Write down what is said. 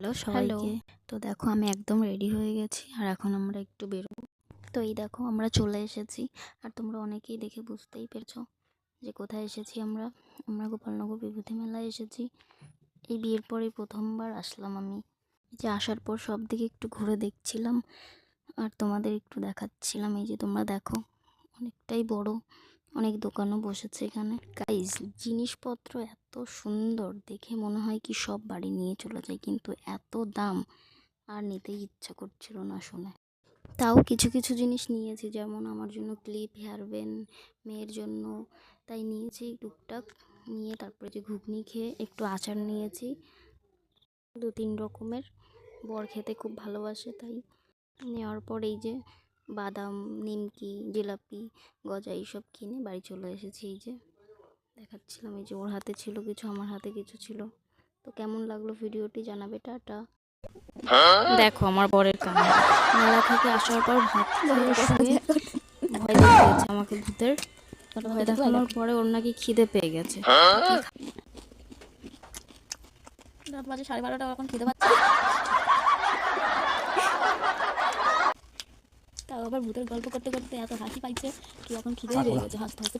Hello hello. সবাইকে। তো দেখো আমি একদম রেডি হয়ে গেছি আর এখন আমরা একটু বেরোবো। তো এই দেখো আমরা চলে এসেছি আর তোমরা অনেকেই দেখে বুঝতেই পেরেছো যে কোথায় এসেছি আমরা। আমরা গোপালনগর বিভূতি মেলায় এসেছি। এই বিয়ের পরেই প্রথমবার আসলাম আমি। যে আসার পর সব দিকে একটু ঘুরে দেখছিলাম আর তোমাদের একটু দেখাচ্ছিলাম। এই যে তোমরা দেখো অনেকটাই বড়, অনেক দোকানও বসেছে এখানে। গাইস, জিনিসপত্র এত সুন্দর দেখে মনে হয় কি সব বাড়ি নিয়ে চলে যায়, কিন্তু এত দাম আর নিতেই ইচ্ছা করছিল না শুনে। তাও কিছু কিছু জিনিস নিয়েছি, যেমন আমার জন্য ক্লিপ, হেয়ার ব্যান্ড, মেয়ের জন্য তাই নিয়েছি টুকটাক। নিয়ে তারপরে যে ঘুগনি খেয়ে একটু আচার নিয়েছি 2-3 রকমের। বর খেতে খুব ভালোবাসে, তাই নেওয়ার পর এই যে বাদাম, নিমকি, জিলাপি, গজা এইসব কিনে বাড়ি চলে এসেছি। এই যে দেখাচ্ছিলাম, এই যে ওর হাতে ছিল কিছু, আমার হাতে কিছু ছিল। তো কেমন লাগলো ভিডিওটি জানাবে। টাটা। দেখো আমার বরের কান্না। মেলা থেকে আসার পর ভাত খেয়ে শুয়ে ভয় দেখিয়েছে আমাকে ভূতের। ভয় দেখানোর পরে ওর নাকি খিদে পেয়ে গেছে। রাত বাজে 12:30, এখন খিদে পাচ্ছে। তাও আবার ভূতের গল্প করতে করতে এত হাসি পাইছে কি এখন খিদে পেয়ে গেছে, হাসতে হাসতে